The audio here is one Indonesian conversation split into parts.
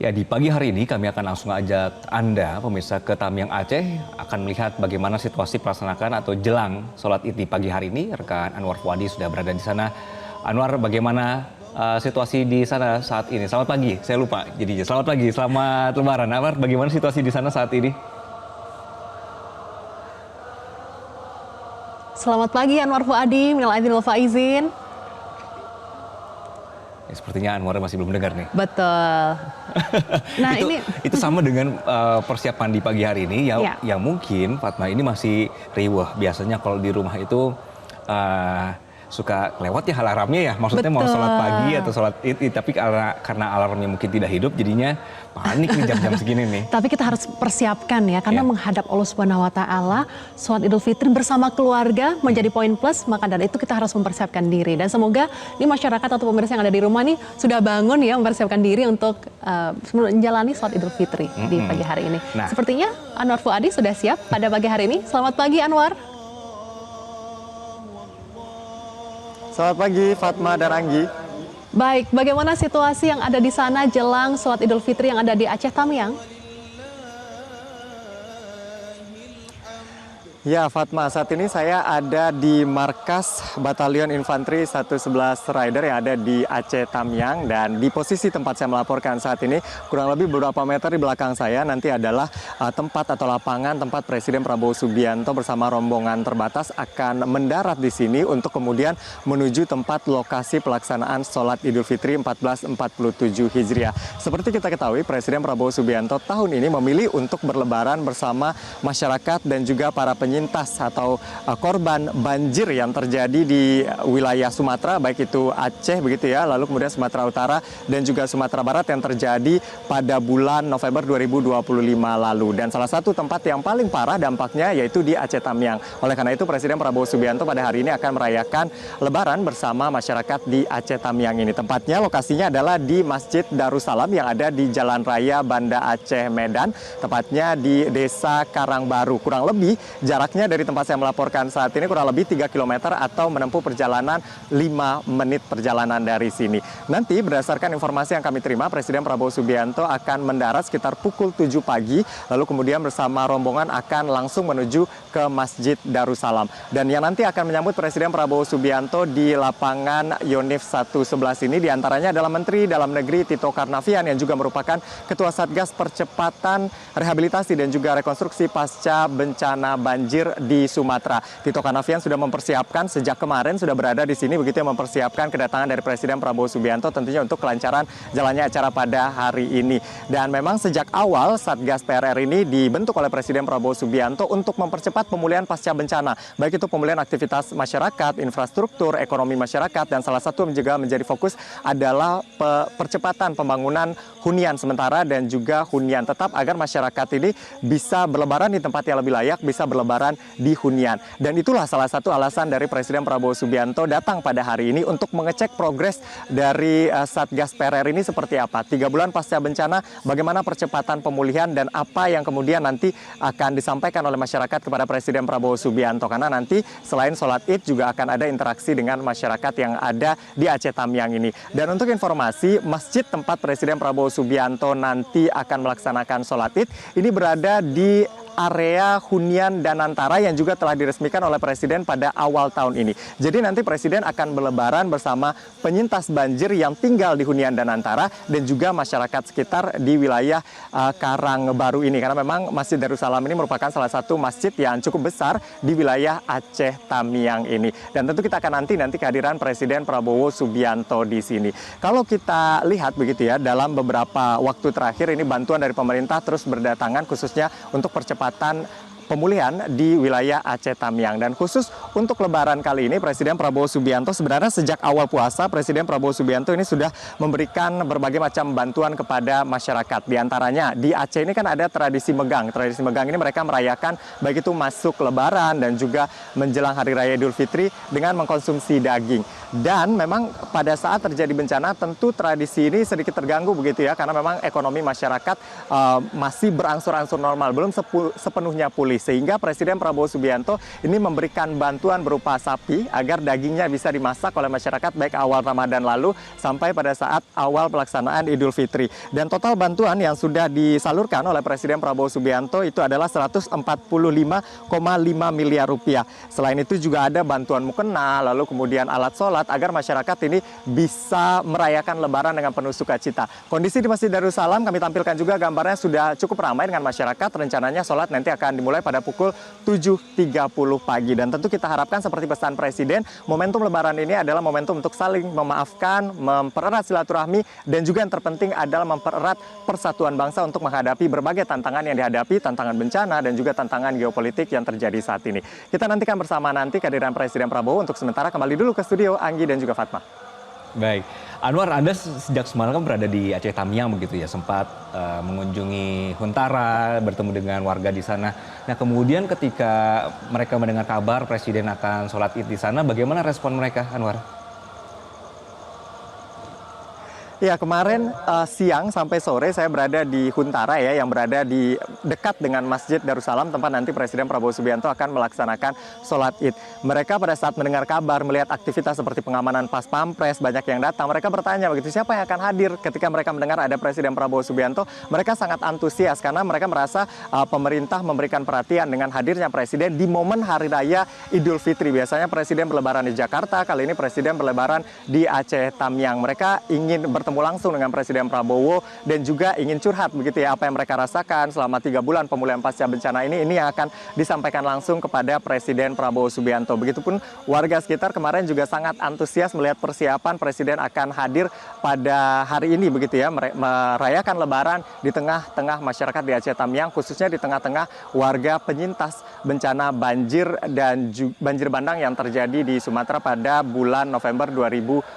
Ya, di pagi hari ini kami akan langsung ajak Anda, pemirsa, ke Tamiang, Aceh, akan melihat bagaimana situasi pelaksanaan atau jelang sholat Id di pagi hari ini. Rekan Anwar Fuadi sudah berada di sana. Anwar, bagaimana situasi di sana saat ini? Selamat pagi, saya lupa jadinya. Selamat pagi, selamat Lebaran. Anwar, bagaimana situasi di sana saat ini? Selamat pagi Anwar Fuadi, minal aidin wal faizin. Ya, sepertinya Anwar masih belum dengar nih. Betul. Nah itu sama dengan persiapan di pagi hari ini ya. Yang mungkin Fatma ini masih riweh. Biasanya kalau di rumah itu suka lewat ya alarmnya ya. Maksudnya mau sholat pagi atau sholat id, tapi karena alarmnya mungkin tidak hidup, jadinya panik nih jam-jam segini nih. Tapi kita harus persiapkan ya, karena menghadap Allah Subhanahu Wa Taala, sholat Idul Fitri bersama keluarga menjadi poin plus. Maka dari itu kita harus mempersiapkan diri. Dan semoga ini masyarakat atau pemirsa yang ada di rumah nih sudah bangun ya, mempersiapkan diri untuk menjalani sholat Idul Fitri di pagi hari ini. Nah, sepertinya Anwar Fuadi sudah siap pada pagi hari ini. Selamat pagi Anwar. Selamat pagi Fatma dan Anggi. Baik, bagaimana situasi yang ada di sana jelang sholat Idul Fitri yang ada di Aceh Tamiang? Ya Fatma, saat ini saya ada di markas Batalion Infanteri 111 Rider yang ada di Aceh Tamiang. Dan di posisi tempat saya melaporkan saat ini, kurang lebih beberapa meter di belakang saya nanti adalah tempat atau lapangan tempat Presiden Prabowo Subianto bersama rombongan terbatas akan mendarat di sini untuk kemudian menuju tempat lokasi pelaksanaan sholat Idul Fitri 1447 Hijriah. Seperti kita ketahui, Presiden Prabowo Subianto tahun ini memilih untuk berlebaran bersama masyarakat dan juga para penyintas atau korban banjir yang terjadi di wilayah Sumatera, baik itu Aceh begitu ya, lalu kemudian Sumatera Utara dan juga Sumatera Barat yang terjadi pada bulan November 2025 lalu. Dan salah satu tempat yang paling parah dampaknya yaitu di Aceh Tamiang. Oleh karena itu Presiden Prabowo Subianto pada hari ini akan merayakan Lebaran bersama masyarakat di Aceh Tamiang ini. Tempatnya, lokasinya adalah di Masjid Darussalam yang ada di Jalan Raya Banda Aceh Medan, tepatnya di Desa Karangbaru. Kurang lebih jaraknya dari tempat saya melaporkan saat ini kurang lebih 3 km atau menempuh perjalanan 5 menit perjalanan dari sini. Nanti berdasarkan informasi yang kami terima, Presiden Prabowo Subianto akan mendarat sekitar pukul 7 pagi, lalu kemudian bersama rombongan akan langsung menuju ke Masjid Darussalam. Dan yang nanti akan menyambut Presiden Prabowo Subianto di lapangan Yonif 111 ini diantaranya adalah Menteri Dalam Negeri Tito Karnavian yang juga merupakan Ketua Satgas Percepatan Rehabilitasi dan juga Rekonstruksi Pasca Bencana Banjir di Sumatera. Tito Karnavian sudah mempersiapkan sejak kemarin, sudah berada di sini begitu, yang mempersiapkan kedatangan dari Presiden Prabowo Subianto tentunya untuk kelancaran jalannya acara pada hari ini. Dan memang sejak awal Satgas PRR ini dibentuk oleh Presiden Prabowo Subianto untuk mempercepat pemulihan pasca bencana, baik itu pemulihan aktivitas masyarakat, infrastruktur, ekonomi masyarakat, dan salah satu juga menjadi fokus adalah percepatan pembangunan hunian sementara dan juga hunian tetap agar masyarakat ini bisa berlebaran di tempat yang lebih layak, bisa berlebaran di hunian. Dan itulah salah satu alasan dari Presiden Prabowo Subianto datang pada hari ini untuk mengecek progres dari Satgas PRR ini seperti apa. 3 bulan pasca bencana, bagaimana percepatan pemulihan dan apa yang kemudian nanti akan disampaikan oleh masyarakat kepada Presiden Prabowo Subianto. Karena nanti selain sholat id juga akan ada interaksi dengan masyarakat yang ada di Aceh Tamiang ini. Dan untuk informasi, masjid tempat Presiden Prabowo Subianto nanti akan melaksanakan sholat id ini berada di area hunian Danantara yang juga telah diresmikan oleh Presiden pada awal tahun ini. Jadi nanti Presiden akan berlebaran bersama penyintas banjir yang tinggal di hunian Danantara dan juga masyarakat sekitar di wilayah Karangbaru ini. Karena memang Masjid Darussalam ini merupakan salah satu masjid yang cukup besar di wilayah Aceh Tamiang ini. Dan tentu kita akan nanti kehadiran Presiden Prabowo Subianto di sini. Kalau kita lihat begitu ya, dalam beberapa waktu terakhir ini bantuan dari pemerintah terus berdatangan khususnya untuk percepatan pemulihan di wilayah Aceh Tamiang. Dan khusus untuk Lebaran kali ini, Presiden Prabowo Subianto sebenarnya sejak awal puasa, Presiden Prabowo Subianto ini sudah memberikan berbagai macam bantuan kepada masyarakat. Di antaranya di Aceh ini kan ada tradisi megang. Tradisi megang ini mereka merayakan baik itu masuk Lebaran dan juga menjelang Hari Raya Idul Fitri dengan mengkonsumsi daging. Dan memang pada saat terjadi bencana tentu tradisi ini sedikit terganggu begitu ya, karena memang ekonomi masyarakat masih berangsur-angsur normal, belum sepenuhnya pulih. Sehingga Presiden Prabowo Subianto ini memberikan bantuan berupa sapi agar dagingnya bisa dimasak oleh masyarakat baik awal Ramadan lalu sampai pada saat awal pelaksanaan Idul Fitri. Dan total bantuan yang sudah disalurkan oleh Presiden Prabowo Subianto itu adalah 145,5 miliar rupiah. Selain itu juga ada bantuan mukena, lalu kemudian alat sholat agar masyarakat ini bisa merayakan Lebaran dengan penuh sukacita. Kondisi di Masjid Darussalam kami tampilkan juga gambarnya sudah cukup ramai dengan masyarakat. Rencananya sholat nanti akan dimulai pada pukul 7.30 pagi. Dan tentu kita harapkan seperti pesan Presiden, momentum Lebaran ini adalah momentum untuk saling memaafkan, mempererat silaturahmi, dan juga yang terpenting adalah mempererat persatuan bangsa untuk menghadapi berbagai tantangan yang dihadapi, tantangan bencana dan juga tantangan geopolitik yang terjadi saat ini. Kita nantikan bersama nanti kehadiran Presiden Prabowo. Untuk sementara kembali dulu ke studio, Anggi dan juga Fatma. Baik, Anwar, Anda sejak semalam kan berada di Aceh Tamiang begitu ya, sempat mengunjungi Huntara, bertemu dengan warga di sana. Nah, kemudian ketika mereka mendengar kabar Presiden akan sholat Id di sana, bagaimana respon mereka, Anwar? Ya, kemarin siang sampai sore saya berada di Huntara ya, yang berada di dekat dengan Masjid Darussalam, tempat nanti Presiden Prabowo Subianto akan melaksanakan sholat Id. Mereka pada saat mendengar kabar, melihat aktivitas seperti pengamanan pas pampres, banyak yang datang, mereka bertanya begitu, siapa yang akan hadir ketika mereka mendengar ada Presiden Prabowo Subianto. Mereka sangat antusias karena mereka merasa pemerintah memberikan perhatian dengan hadirnya Presiden di momen Hari Raya Idul Fitri. Biasanya Presiden berlebaran di Jakarta, kali ini Presiden berlebaran di Aceh Tamiang. Mereka ingin bertemu langsung dengan Presiden Prabowo dan juga ingin curhat begitu ya, apa yang mereka rasakan selama 3 bulan pemulihan pasca bencana ini yang akan disampaikan langsung kepada Presiden Prabowo Subianto. Begitupun warga sekitar kemarin juga sangat antusias melihat persiapan Presiden akan hadir pada hari ini begitu ya, merayakan Lebaran di tengah-tengah masyarakat di Aceh Tamiang, khususnya di tengah-tengah warga penyintas bencana banjir dan banjir bandang yang terjadi di Sumatera pada bulan November 2025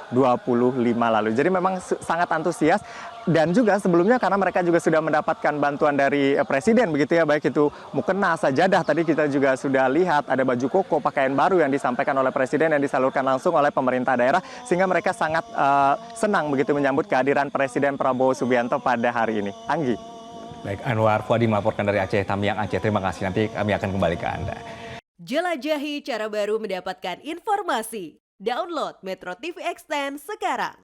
lalu. Jadi memang sangat antusias, dan juga sebelumnya karena mereka juga sudah mendapatkan bantuan dari Presiden begitu ya, baik itu mukena, sajadah, tadi kita juga sudah lihat ada baju koko, pakaian baru yang disampaikan oleh Presiden yang disalurkan langsung oleh pemerintah daerah, sehingga mereka sangat senang begitu menyambut kehadiran Presiden Prabowo Subianto pada hari ini. Anggi. Baik, Anwar Fuadi melaporkan dari Aceh Tamiang, Aceh. Terima kasih, nanti kami akan kembali ke Anda. Jelajahi cara baru mendapatkan informasi. Download Metro TV Extend sekarang.